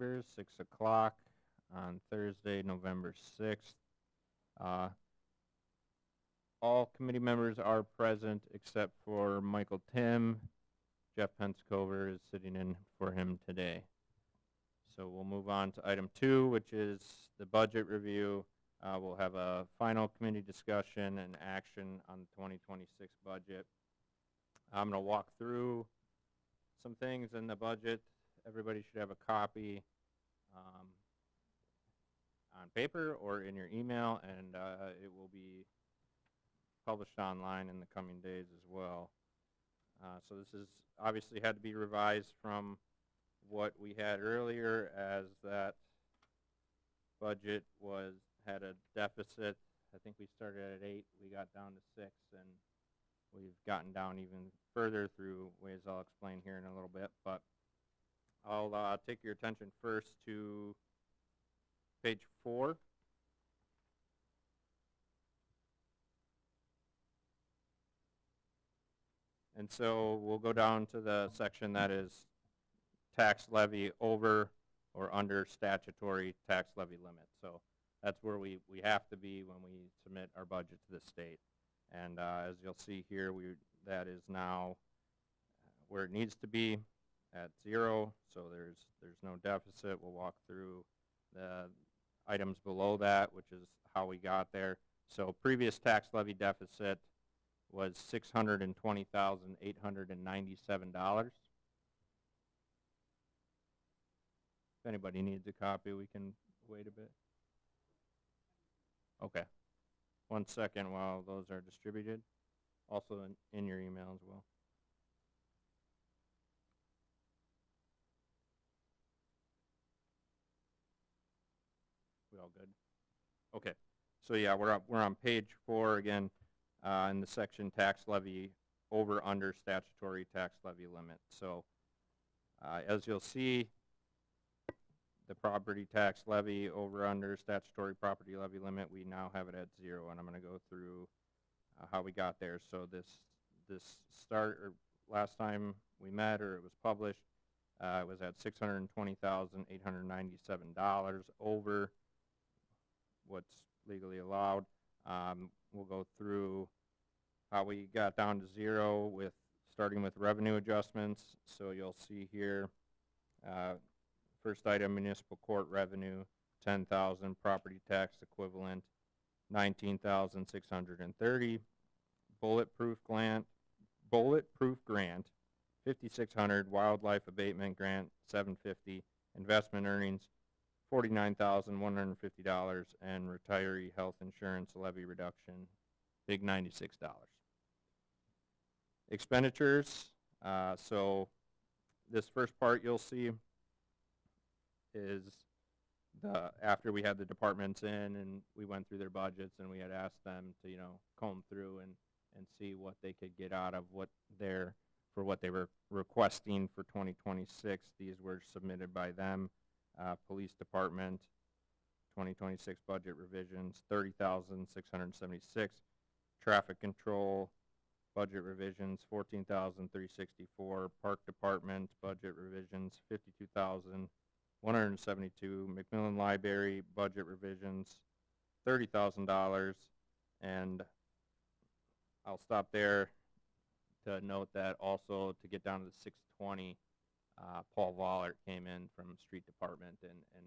members, 6 o'clock on Thursday, November 6th. All committee members are present except for Michael Tim. Jeff Penskover is sitting in for him today. So we'll move on to item 2, which is the budget review. We'll have a final committee discussion and action on the 2026 budget. I'm going to walk through some things in the budget. Everybody should have a copy on paper or in your email, and it will be published online in the coming days as well. So this is obviously had to be revised from what we had earlier, as that budget had a deficit. I think we started at 8, we got down to 6, and we've gotten down even further through ways I'll explain here in a little bit. But I'll take your attention first to page 4. And so we'll go down to the section that is tax levy over or under statutory tax levy limit. So that's where we have to be when we submit our budget to the state. And as you'll see here, that is now where it needs to be at 0. So there's no deficit. We'll walk through the items below that, which is how we got there. So previous tax levy deficit was $620,897. If anybody needs a copy, we can wait a bit. Okay. 1 second while those are distributed. Also in your email as well. We all good? Okay. So yeah, we're on page 4 again in the section tax levy over under statutory tax levy limit. So as you'll see, the property tax levy over under statutory property levy limit, we now have it at 0, and I'm going to go through how we got there. So this last time we met, or it was published, it was at $620,897 over what's legally allowed. We'll go through how we got down to 0 starting with revenue adjustments. So you'll see here, first item, municipal court revenue, $10,000, property tax equivalent, $19,630, bulletproof grant, $5,600, wildlife abatement grant, $750, investment earnings, $49,150, and retiree health insurance levy reduction, big $96. Expenditures, so this first part you'll see is after we had the departments in and we went through their budgets and we had asked them to comb through and see what they could get out of what they were requesting for 2026. These were submitted by them. Police Department 2026 budget revisions, $30,676. Traffic control budget revisions, $14,364. Park Department budget revisions, $52,172. McMillan Library budget revisions, $30,000. And I'll stop there to note that also to get down to the 620, Paul Vollert came in from Street Department and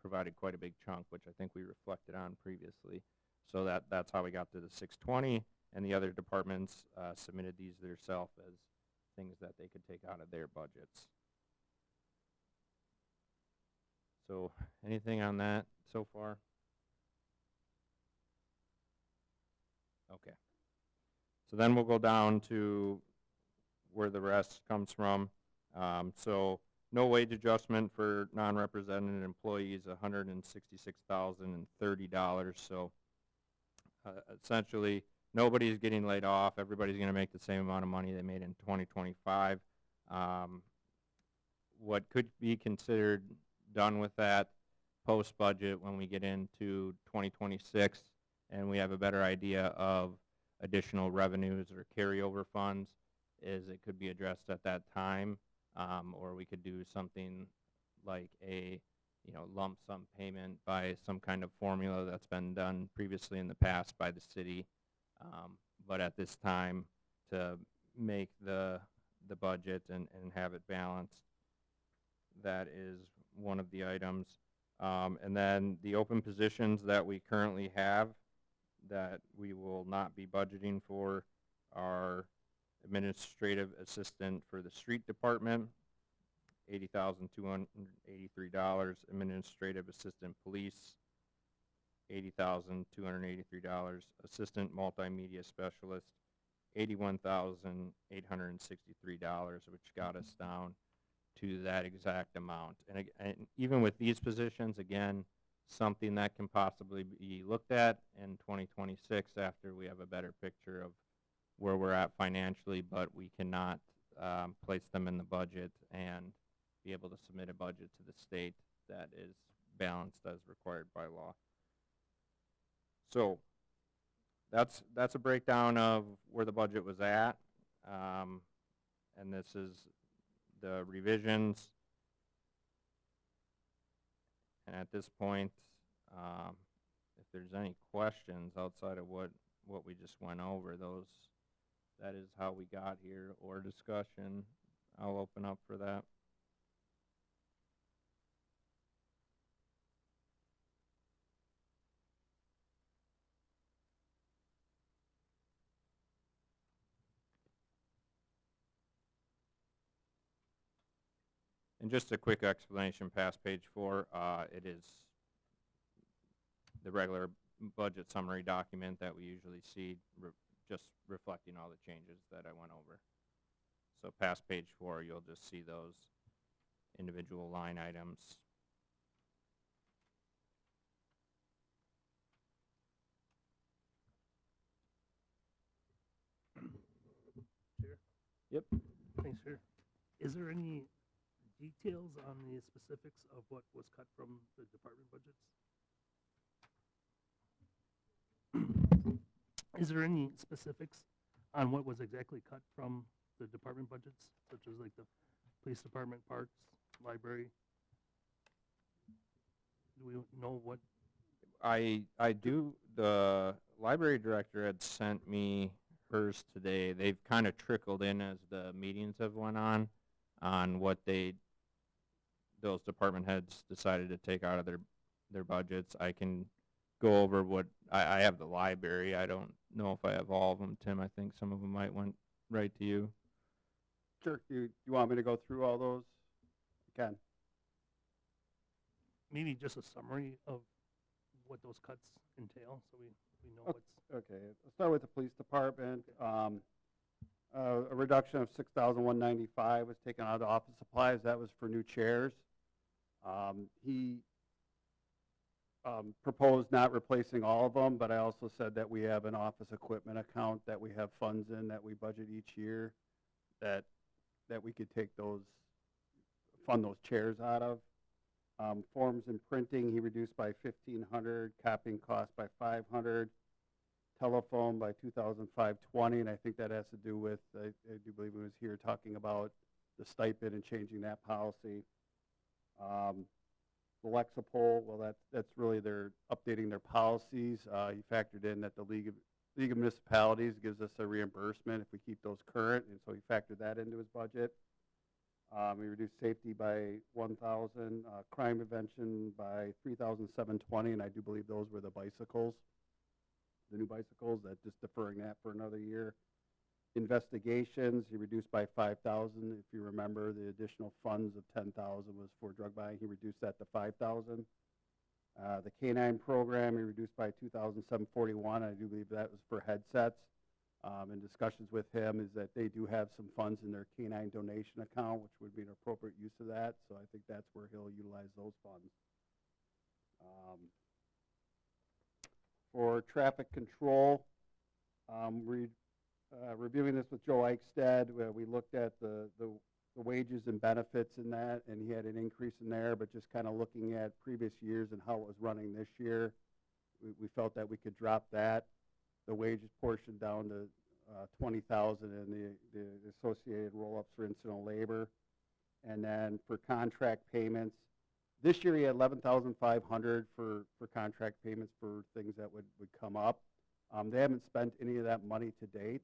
provided quite a big chunk, which I think we reflected on previously. So that's how we got to the 620, and the other departments submitted these themselves as things that they could take out of their budgets. So anything on that so far? Okay. So then we'll go down to where the rest comes from. So no wage adjustment for non-represented employees, $166,030. So essentially, nobody's getting laid off. Everybody's going to make the same amount of money they made in 2025. What could be considered done with that post-budget when we get into 2026 and we have a better idea of additional revenues or carryover funds is it could be addressed at that time, or we could do something like a lump sum payment by some kind of formula that's been done previously in the past by the city. But at this time, to make the budget and have it balanced, that is one of the items. And then the open positions that we currently have that we will not be budgeting for are administrative assistant for the street department, $80,283. Administrative assistant police, $80,283. Assistant multimedia specialist, $81,863, which got us down to that exact amount. And even with these positions, again, something that can possibly be looked at in 2026 after we have a better picture of where we're at financially, but we cannot place them in the budget and be able to submit a budget to the state that is balanced as required by law. So that's a breakdown of where the budget was at, and this is the revisions. And at this point, if there's any questions outside of what we just went over, that is how we got here, or discussion, I'll open up for that. And just a quick explanation past page 4, it is the regular budget summary document that we usually see, just reflecting all the changes that I went over. So past page 4, you'll just see those individual line items. Chair? Yep. Thanks, Chair. Is there any details on the specifics of what was cut from the department budgets? Is there any specifics on what was exactly cut from the department budgets, such as like the police department, parks, library? Do we know what? I do. The library director had sent me hers today. They've kind of trickled in as the meetings have went on what those department heads decided to take out of their budgets. I can go over what I have the library. I don't know if I have all of them, Tim. I think some of them might went right to you. Sure. You want me to go through all those? You can. Maybe just a summary of what those cuts entail, so we know Okay. what's. Okay. Let's start with the police department. A reduction of $6,195 was taken out of office supplies. That was for new chairs. He proposed not replacing all of them, but I also said that we have an office equipment account that we have funds in that we budget each year that we could take fund those chairs out of. Forms and printing, he reduced by $1,500, copying costs by $500, telephone by $2,520, and I think that has to do with, I do believe he was here talking about the stipend and changing that policy. The Lexapol, well, that's really they're updating their policies. He factored in that the League of Municipalities gives us a reimbursement if we keep those current, and so he factored that into his budget. We reduced safety by $1,000, crime prevention by $3,720, and I do believe those were the bicycles, the new bicycles, that just deferring that for another year. Investigations, he reduced by $5,000. If you remember, the additional funds of $10,000 was for drug buying. He reduced that to $5,000. The K-9 program, he reduced by $2,741. I do believe that was for headsets. In discussions with him is that they do have some funds in their K-9 donation account, which would be an appropriate use of that. So I think that's where he'll utilize those funds. For traffic control, reviewing this with Joe Eichstad, we looked at the wages and benefits in that, and he had an increase in there, but just kind of looking at previous years and how it was running this year, we felt that we could drop that, the wages portion down to $20,000 and the associated roll-ups for incidental labor. And then for contract payments, This year he had 11,500 for contract payments for things that would come up. They haven't spent any of that money to date,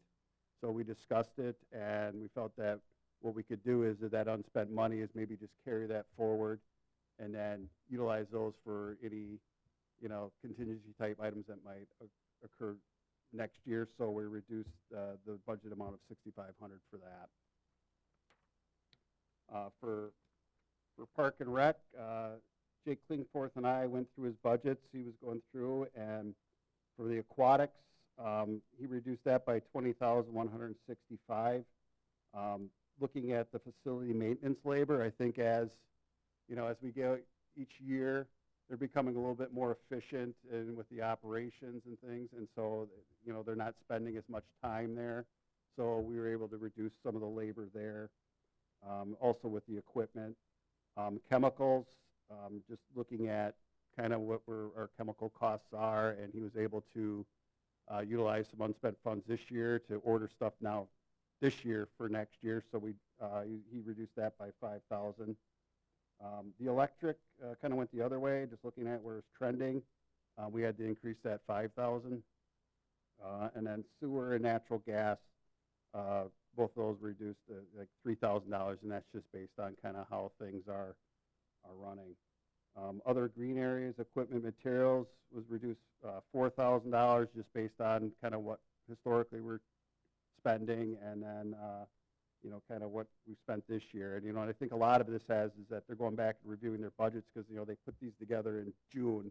so we discussed it, and we felt that what we could do is that unspent money is maybe just carry that forward and then utilize those for any, contingency type items that might occur next year. So we reduced the budget amount of 6,500 for that. For Park and Rec, Jake Klingforth and I went through his budgets. He was going through, and for the aquatics, he reduced that by 20,165. Looking at the facility maintenance labor, I think as we go each year, they're becoming a little bit more efficient with the operations and things, and so they're not spending as much time there. So we were able to reduce some of the labor there. Also with the equipment. Chemicals, just looking at kind of what our chemical costs are, and he was able to utilize some unspent funds this year to order stuff now this year for next year. So he reduced that by 5,000. The electric kind of went the other way, just looking at where it's trending. We had to increase that 5,000. And then sewer and natural gas, both of those reduced like $3,000, and that's just based on kind of how things are running. Other green areas, equipment, materials was reduced $4,000, just based on kind of what historically we're spending, and then kind of what we spent this year. And I think a lot of this is that they're going back and reviewing their budgets, because they put these together in June.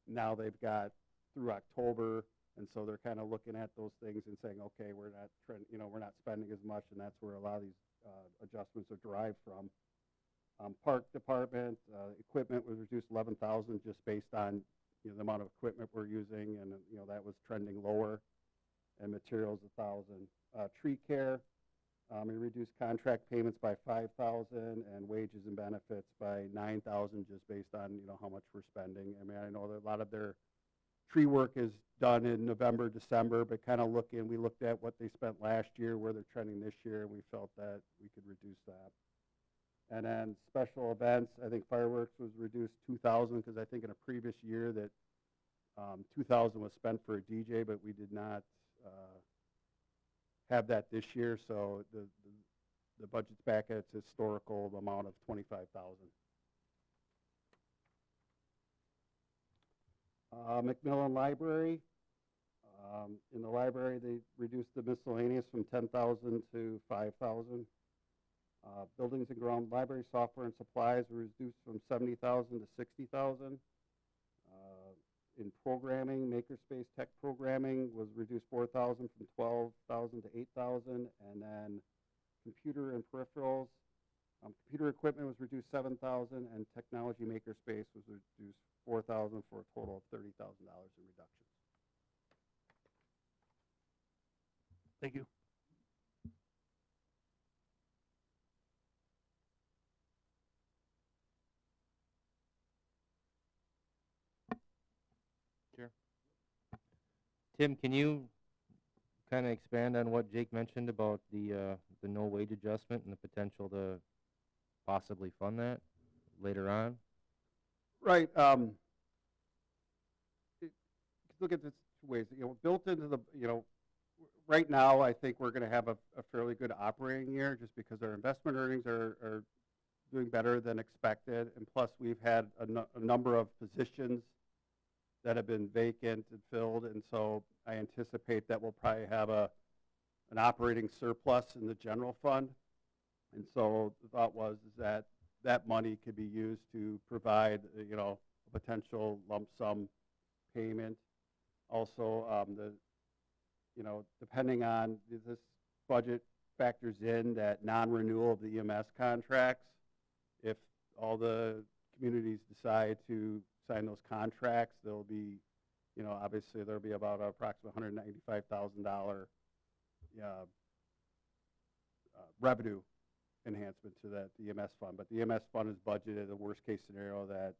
Now they've got through October. And so they're kind of looking at those things and saying, okay, we're not spending as much, and that's where a lot of these adjustments are derived from. Park department equipment was reduced 11,000, just based on the amount of equipment we're using, and that was trending lower. And materials 1,000. Tree care, we reduced contract payments by 5,000 and wages and benefits by 9,000, just based on how much we're spending. I mean, I know that a lot of their tree work is done in November, December, but kind of we looked at what they spent last year, where they're trending this year, and we felt that we could reduce that. And then special events, I think fireworks was reduced 2,000, because I think in a previous year that 2,000 was spent for a DJ, but we did not have that this year, so the budget's back at its historical amount of 25,000. McMillan Library. In the library, they reduced the miscellaneous from 10,000 to 5,000. Buildings and ground library software and supplies were reduced from 70,000 to 60,000. In programming, Makerspace Tech programming was reduced 4,000 from 12,000 to 8,000, and then computer and peripherals. Computer equipment was reduced 7,000, and technology Makerspace was reduced 4,000 for a total of $30,000 in reductions. Thank you. Sure. Tim, can you kind of expand on what Jake mentioned about the no wage adjustment and the potential to possibly fund that later on? Right. Look at this two ways. Built into the right now, I think we're going to have a fairly good operating year, just because our investment earnings are doing better than expected, and plus we've had a number of positions that have been vacant and filled, and so I anticipate that we'll probably have an operating surplus in the general fund. And so the thought was that money could be used to provide a potential lump sum payment. Also, depending on this budget factors in that non-renewal of the EMS contracts. If all the communities decide to sign those contracts, there'll be, obviously there'll be about approximately $195,000 revenue enhancement to that the EMS fund. But the EMS fund is budgeted a worst case scenario that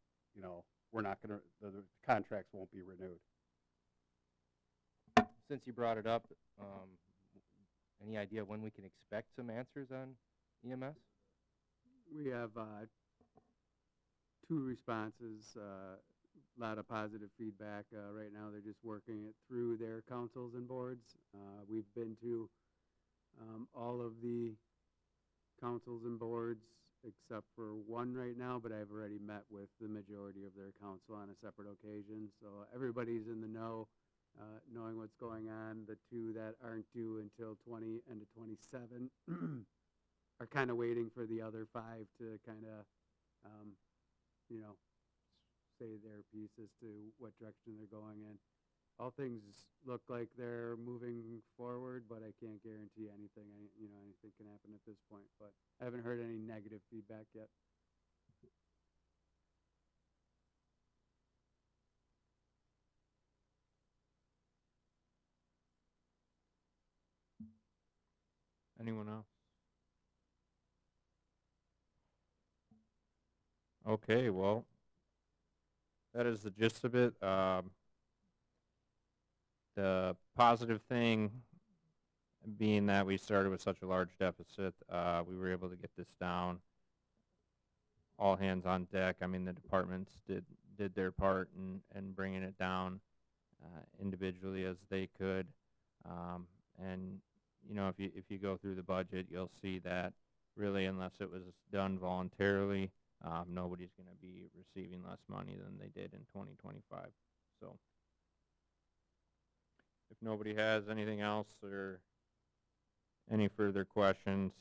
we're not going to, the contracts won't be renewed. Since you brought it up, any idea when we can expect some answers on EMS? We have 2 responses, lot of positive feedback. Right now, they're just working it through their councils and boards. We've been to all of the councils and boards except for one right now, but I've already met with the majority of their council on a separate occasion. So everybody's in the know, knowing what's going on. The 2 that aren't due until end of 27 are kind of waiting for the other 5 to kind of, you know, say their piece as to what direction they're going in. All things look like they're moving forward, but I can't guarantee anything. Anything can happen at this point, but I haven't heard any negative feedback yet. Anyone else? Okay, well, that is the gist of it. The positive thing being that we started with such a large deficit, we were able to get this down. All hands on deck. I mean, the departments did their part in bringing it down individually as they could. And you know, if you go through the budget, you'll see that really, unless it was done voluntarily, nobody's going to be receiving less money than they did in 2025. So if nobody has anything else or any further questions,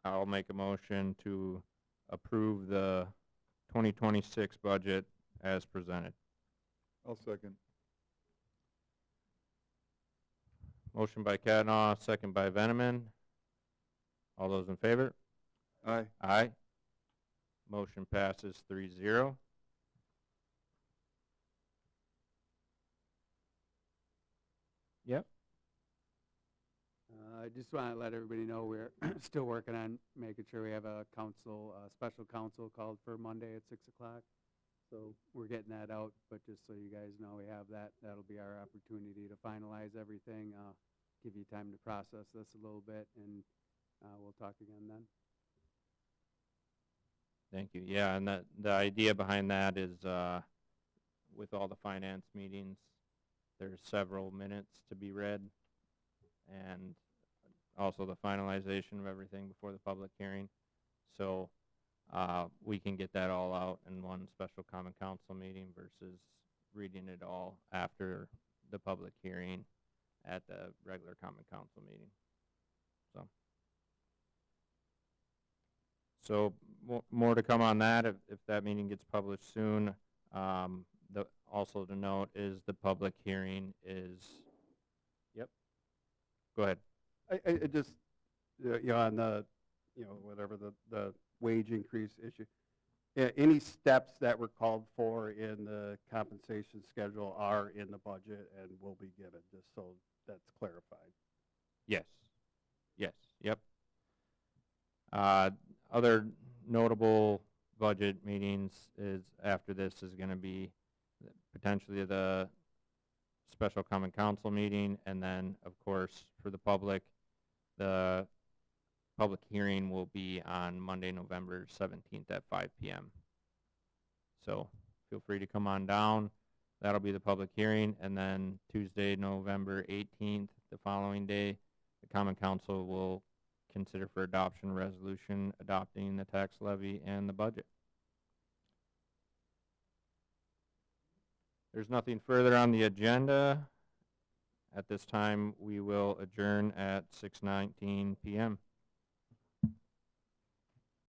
I'll make a motion to approve the 2026 budget as presented. I'll second. Motion by Kavanaugh, second by Veneman. All those in favor? Aye. Aye. Motion passes 3-0. Yep. I just want to let everybody know we're still working on making sure we have a special council called for Monday at 6 o'clock. So we're getting that out, but just so you guys know we have that. That'll be our opportunity to finalize everything, give you time to process this a little bit, and we'll talk again then. Thank you. Yeah, and the idea behind that is with all the finance meetings, there's several minutes to be read, and also the finalization of everything before the public hearing. So we can get that all out in one special common council meeting versus reading it all after the public hearing at the regular common council meeting. So more to come on that if that meeting gets published soon. Also to note is the public hearing is, yep, go ahead. I just, on the, whatever the wage increase issue, any steps that were called for in the compensation schedule are in the budget and will be given, just so that's clarified. Yes. Yes. Yep. Other notable budget meetings is after this is going to be potentially the special common council meeting, and then of course for the public, the public hearing will be on Monday, November 17th at 5 p.m. So feel free to come on down. That'll be the public hearing, and then Tuesday, November 18th, the following day, the common council will consider for adoption resolution adopting the tax levy and the budget. There's nothing further on the agenda. At this time, we will adjourn at 6:19 p.m.